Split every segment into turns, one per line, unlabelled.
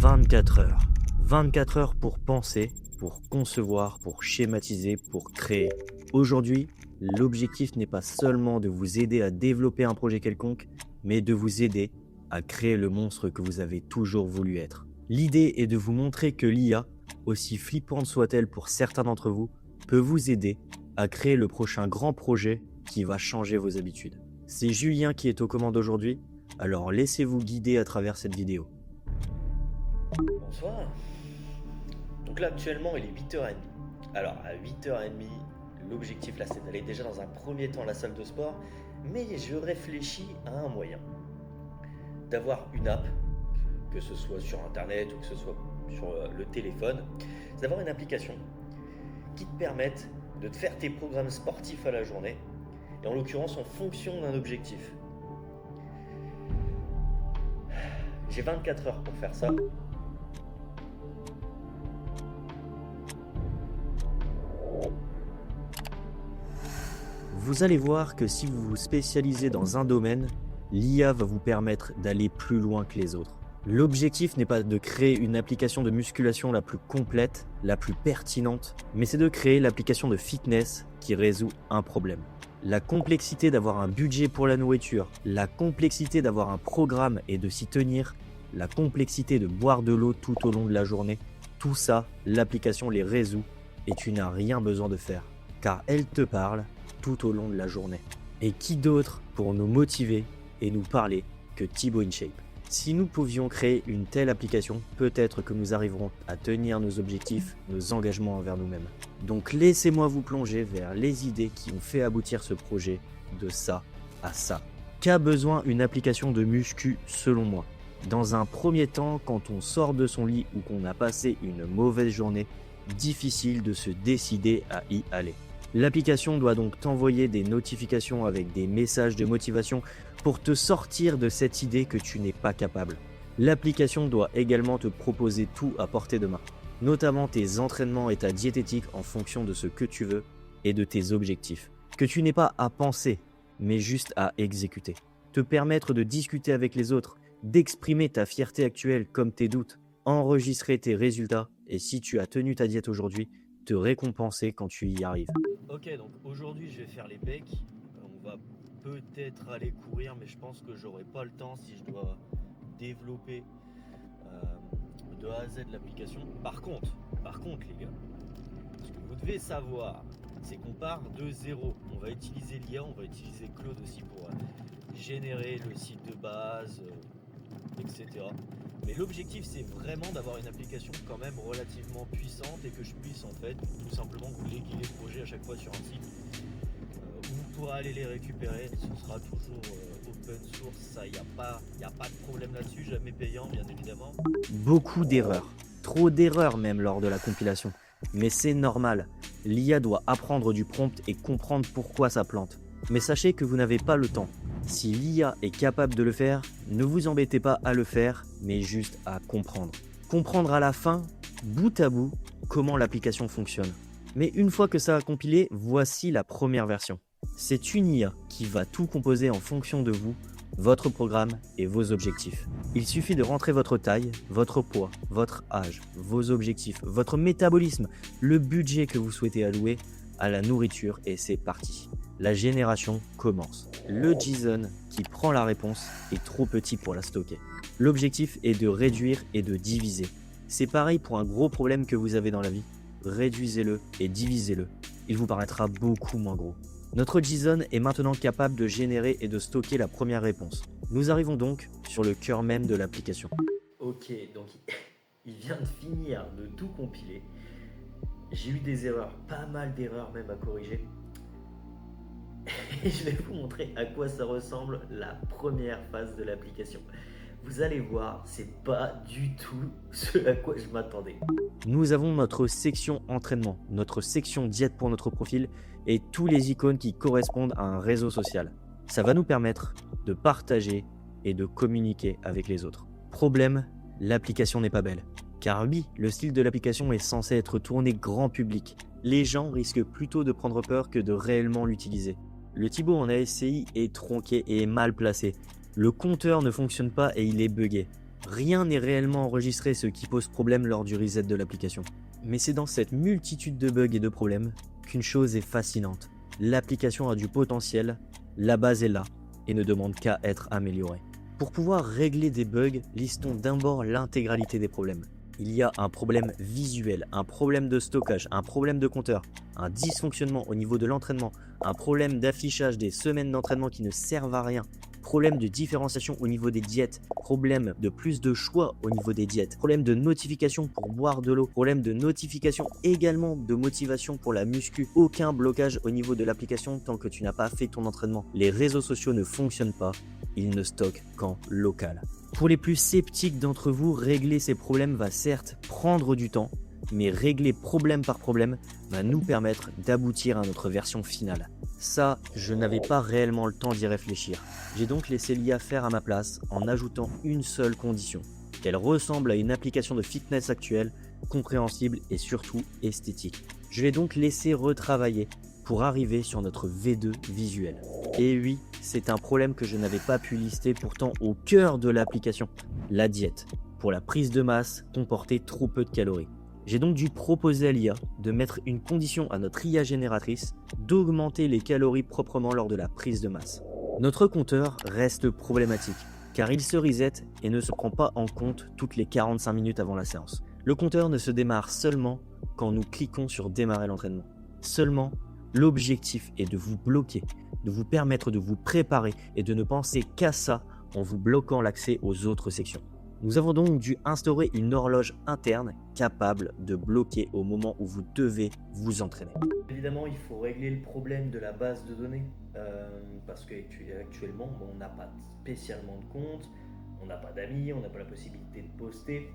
24 heures. 24 heures pour penser, pour concevoir, pour schématiser, pour créer. Aujourd'hui, l'objectif n'est pas seulement de vous aider à développer un projet quelconque, mais de vous aider à créer le monstre que vous avez toujours voulu être. L'idée est de vous montrer que l'IA, aussi flippante soit-elle pour certains d'entre vous, peut vous aider à créer le prochain grand projet qui va changer vos habitudes. C'est Julien qui est aux commandes aujourd'hui, alors laissez-vous guider à travers cette vidéo.
Bonsoir. Donc là actuellement il est 8h30. Alors à 8h30, l'objectif là c'est d'aller déjà dans un premier temps à la salle de sport, mais je réfléchis à un moyen. D'avoir une app, que ce soit sur internet ou que ce soit sur le téléphone, c'est d'avoir une application qui te permette de te faire tes programmes sportifs à la journée, et en l'occurrence en fonction d'un objectif. J'ai 24 heures pour faire ça.
Vous allez voir que si vous vous spécialisez dans un domaine, l'IA va vous permettre d'aller plus loin que les autres. L'objectif n'est pas de créer une application de musculation la plus complète, la plus pertinente, mais c'est de créer l'application de fitness qui résout un problème. La complexité d'avoir un budget pour la nourriture, la complexité d'avoir un programme et de s'y tenir, la complexité de boire de l'eau tout au long de la journée, tout ça, l'application les résout et tu n'as rien besoin de faire, car elle te parle tout au long de la journée. Et qui d'autre pour nous motiver et nous parler que Thibaut InShape. Si nous pouvions créer une telle application, peut-être que nous arriverons à tenir nos objectifs, nos engagements envers nous-mêmes. Donc laissez-moi vous plonger vers les idées qui ont fait aboutir ce projet de ça à ça. Qu'a besoin une application de muscu selon moi? Dans un premier temps, quand on sort de son lit ou qu'on a passé une mauvaise journée, difficile de se décider à y aller. L'application doit donc t'envoyer des notifications avec des messages de motivation pour te sortir de cette idée que tu n'es pas capable. L'application doit également te proposer tout à portée de main, notamment tes entraînements et ta diététique en fonction de ce que tu veux et de tes objectifs, que tu n'aies pas à penser, mais juste à exécuter. Te permettre de discuter avec les autres, d'exprimer ta fierté actuelle comme tes doutes, enregistrer tes résultats et si tu as tenu ta diète aujourd'hui, te récompenser quand tu y arrives.
Ok, donc aujourd'hui je vais faire les becs. On va peut-être aller courir, mais je pense que j'aurai pas le temps si je dois développer de A à Z l'application. Par contre les gars, ce que vous devez savoir, c'est qu'on part de zéro. On va utiliser l'IA, on va utiliser Claude aussi pour générer le site de base, etc. Mais l'objectif c'est vraiment d'avoir une application quand même relativement puissante et que je puisse en fait tout simplement vous léguer les projets à chaque fois sur un site où vous pourrez aller les récupérer. Ce sera toujours open source, ça y a pas de problème là-dessus, jamais payant bien évidemment.
Beaucoup d'erreurs, trop d'erreurs même lors de la compilation. Mais c'est normal, l'IA doit apprendre du prompt et comprendre pourquoi ça plante. Mais sachez que vous n'avez pas le temps. Si l'IA est capable de le faire, ne vous embêtez pas à le faire, mais juste à comprendre. Comprendre à la fin, bout à bout, comment l'application fonctionne. Mais une fois que ça a compilé, voici la première version. C'est une IA qui va tout composer en fonction de vous, votre programme et vos objectifs. Il suffit de rentrer votre taille, votre poids, votre âge, vos objectifs, votre métabolisme, le budget que vous souhaitez allouer à la nourriture et c'est parti. La génération commence. Le JSON qui prend la réponse est trop petit pour la stocker. L'objectif est de réduire et de diviser. C'est pareil pour un gros problème que vous avez dans la vie. Réduisez-le et divisez-le. Il vous paraîtra beaucoup moins gros. Notre JSON est maintenant capable de générer et de stocker la première réponse. Nous arrivons donc sur le cœur même de l'application.
Ok, donc il vient de finir de tout compiler. J'ai eu des erreurs, pas mal d'erreurs même à corriger. Et je vais vous montrer à quoi ça ressemble la première phase de l'application. Vous allez voir, c'est pas du tout ce à quoi je m'attendais.
Nous avons notre section entraînement, notre section diète pour notre profil et tous les icônes qui correspondent à un réseau social. Ça va nous permettre de partager et de communiquer avec les autres. Problème, l'application n'est pas belle. Car oui, le style de l'application est censé être tourné grand public. Les gens risquent plutôt de prendre peur que de réellement l'utiliser. Le Thibaut en ASCI est tronqué et est mal placé. Le compteur ne fonctionne pas et il est buggé. Rien n'est réellement enregistré, ce qui pose problème lors du reset de l'application. Mais c'est dans cette multitude de bugs et de problèmes qu'une chose est fascinante. L'application a du potentiel, la base est là et ne demande qu'à être améliorée. Pour pouvoir régler des bugs, listons d'abord l'intégralité des problèmes. Il y a un problème visuel, un problème de stockage, un problème de compteur, un dysfonctionnement au niveau de l'entraînement, un problème d'affichage des semaines d'entraînement qui ne servent à rien, problème de différenciation au niveau des diètes, problème de plus de choix au niveau des diètes, problème de notification pour boire de l'eau, problème de notification également de motivation pour la muscu, aucun blocage au niveau de l'application tant que tu n'as pas fait ton entraînement. Les réseaux sociaux ne fonctionnent pas, ils ne stockent qu'en local. Pour les plus sceptiques d'entre vous, régler ces problèmes va certes prendre du temps, mais régler problème par problème va nous permettre d'aboutir à notre version finale. Ça, je n'avais pas réellement le temps d'y réfléchir. J'ai donc laissé l'IA faire à ma place en ajoutant une seule condition, qu'elle ressemble à une application de fitness actuelle, compréhensible et surtout esthétique. Je l'ai donc laissé retravailler pour arriver sur notre V2 visuel. Et oui, c'est un problème que je n'avais pas pu lister pourtant au cœur de l'application, la diète. Pour la prise de masse, comportait trop peu de calories. J'ai donc dû proposer à l'IA de mettre une condition à notre IA génératrice d'augmenter les calories proprement lors de la prise de masse. Notre compteur reste problématique car il se reset et ne se prend pas en compte toutes les 45 minutes avant la séance. Le compteur ne se démarre seulement quand nous cliquons sur démarrer l'entraînement. Seulement, l'objectif est de vous bloquer, de vous permettre de vous préparer et de ne penser qu'à ça en vous bloquant l'accès aux autres sections. Nous avons donc dû instaurer une horloge interne capable de bloquer au moment où vous devez vous entraîner.
Évidemment, il faut régler le problème de la base de données parce qu'actuellement, on n'a pas spécialement de compte, on n'a pas d'amis, on n'a pas la possibilité de poster.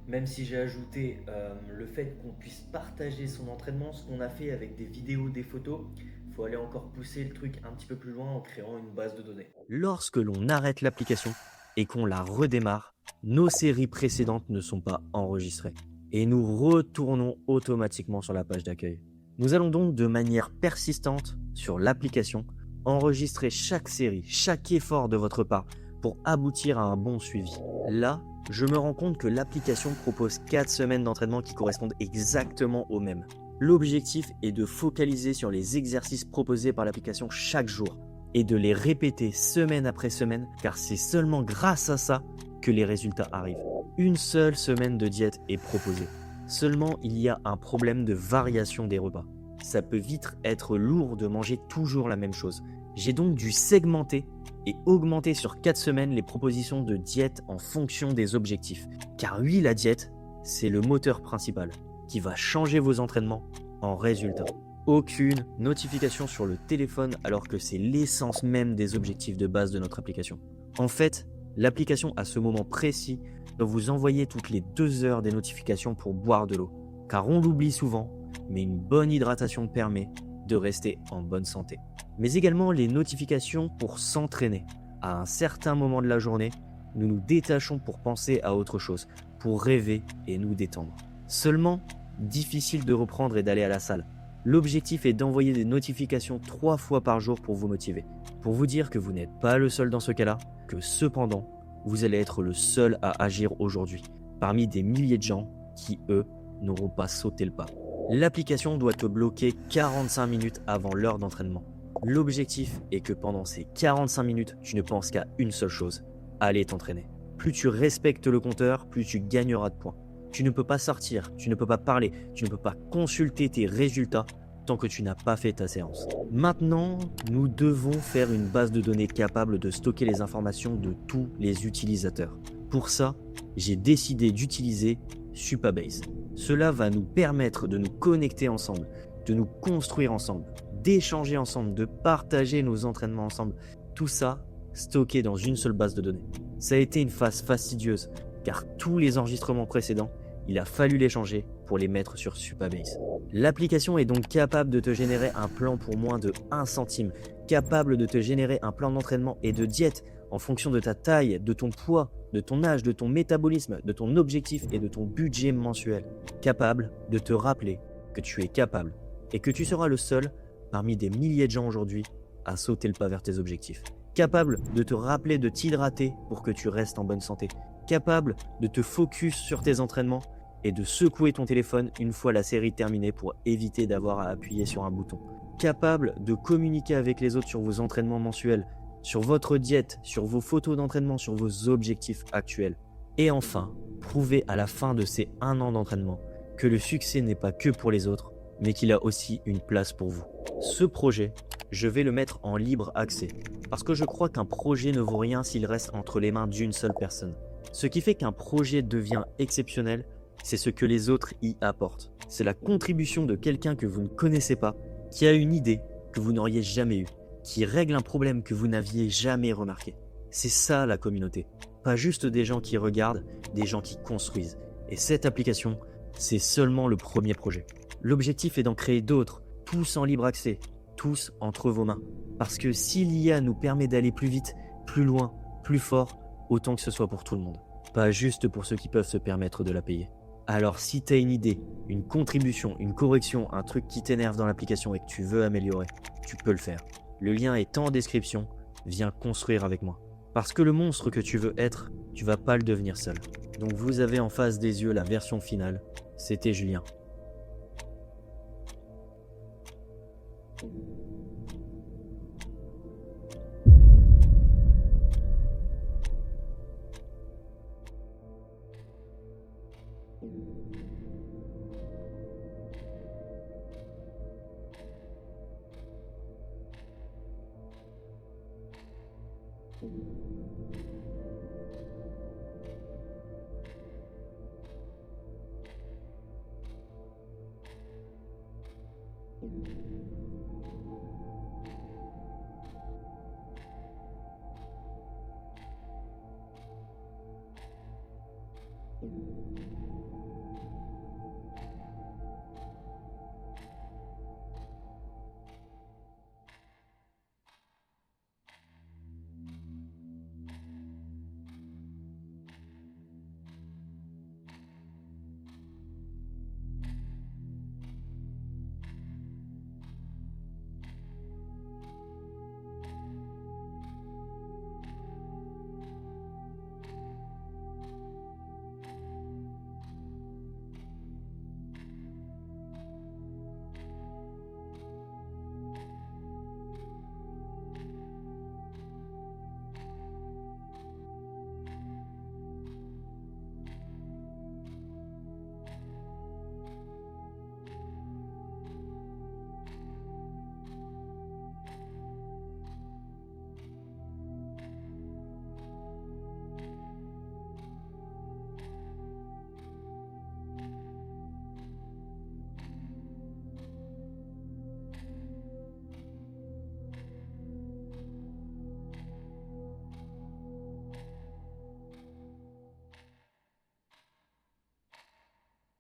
Même si j'ai ajouté le fait qu'on puisse partager son entraînement, ce qu'on a fait avec des vidéos, des photos, il faut aller encore pousser le truc un petit peu plus loin en créant une base de données.
Lorsque l'on arrête l'application et qu'on la redémarre, nos séries précédentes ne sont pas enregistrées et nous retournons automatiquement sur la page d'accueil. Nous allons donc de manière persistante sur l'application enregistrer chaque série, chaque effort de votre part pour aboutir à un bon suivi. Là, je me rends compte que l'application propose 4 semaines d'entraînement qui correspondent exactement aux mêmes. L'objectif est de focaliser sur les exercices proposés par l'application chaque jour et de les répéter semaine après semaine car c'est seulement grâce à ça que les résultats arrivent. Une seule semaine de diète est proposée. Seulement, il y a un problème de variation des repas. Ça peut vite être lourd de manger toujours la même chose. J'ai donc dû segmenter et augmenter sur 4 semaines les propositions de diète en fonction des objectifs. Car oui, la diète, c'est le moteur principal qui va changer vos entraînements en résultat. Aucune notification sur le téléphone alors que c'est l'essence même des objectifs de base de notre application. En fait, l'application à ce moment précis doit vous envoyer toutes les 2 heures des notifications pour boire de l'eau. Car on l'oublie souvent, mais une bonne hydratation permet de rester en bonne santé. Mais également les notifications pour s'entraîner. À un certain moment de la journée, nous nous détachons pour penser à autre chose, pour rêver et nous détendre. Seulement, difficile de reprendre et d'aller à la salle. L'objectif est d'envoyer des notifications 3 fois par jour pour vous motiver, pour vous dire que vous n'êtes pas le seul dans ce cas-là, que cependant, vous allez être le seul à agir aujourd'hui, parmi des milliers de gens qui, eux, n'auront pas sauté le pas. L'application doit te bloquer 45 minutes avant l'heure d'entraînement. L'objectif est que pendant ces 45 minutes, tu ne penses qu'à une seule chose, aller t'entraîner. Plus tu respectes le compteur, plus tu gagneras de points. Tu ne peux pas sortir, tu ne peux pas parler, tu ne peux pas consulter tes résultats tant que tu n'as pas fait ta séance. Maintenant, nous devons faire une base de données capable de stocker les informations de tous les utilisateurs. Pour ça, j'ai décidé d'utiliser Supabase. Cela va nous permettre de nous connecter ensemble, de nous construire ensemble, d'échanger ensemble, de partager nos entraînements ensemble. Tout ça stocké dans une seule base de données. Ça a été une phase fastidieuse car tous les enregistrements précédents, il a fallu les changer pour les mettre sur Supabase. L'application est donc capable de te générer un plan pour moins de 1 centime, capable de te générer un plan d'entraînement et de diète en fonction de ta taille, de ton poids, de ton âge, de ton métabolisme, de ton objectif et de ton budget mensuel. Capable de te rappeler que tu es capable et que tu seras le seul parmi des milliers de gens aujourd'hui à sauter le pas vers tes objectifs. capable de te rappeler de t'hydrater pour que tu restes en bonne santé, capable de te focus sur tes entraînements et de secouer ton téléphone une fois la série terminée pour éviter d'avoir à appuyer sur un bouton, capable de communiquer avec les autres sur vos entraînements mensuels, sur votre diète, sur vos photos d'entraînement, sur vos objectifs actuels. Et enfin, prouver à la fin de ces 1 an d'entraînement que le succès n'est pas que pour les autres, mais qu'il a aussi une place pour vous. Ce projet, je vais le mettre en libre accès, parce que je crois qu'un projet ne vaut rien s'il reste entre les mains d'une seule personne. Ce qui fait qu'un projet devient exceptionnel, c'est ce que les autres y apportent. C'est la contribution de quelqu'un que vous ne connaissez pas, qui a une idée que vous n'auriez jamais eue, qui règle un problème que vous n'aviez jamais remarqué. C'est ça la communauté. Pas juste des gens qui regardent, des gens qui construisent. Et cette application, c'est seulement le premier projet. L'objectif est d'en créer d'autres, tous en libre accès, tous entre vos mains. Parce que si l'IA nous permet d'aller plus vite, plus loin, plus fort, autant que ce soit pour tout le monde. Pas juste pour ceux qui peuvent se permettre de la payer. Alors si tu as une idée, une contribution, une correction, un truc qui t'énerve dans l'application et que tu veux améliorer, tu peux le faire. Le lien est en description, viens construire avec moi. Parce que le monstre que tu veux être, tu vas pas le devenir seul. Donc vous avez en face des yeux la version finale. C'était Julien.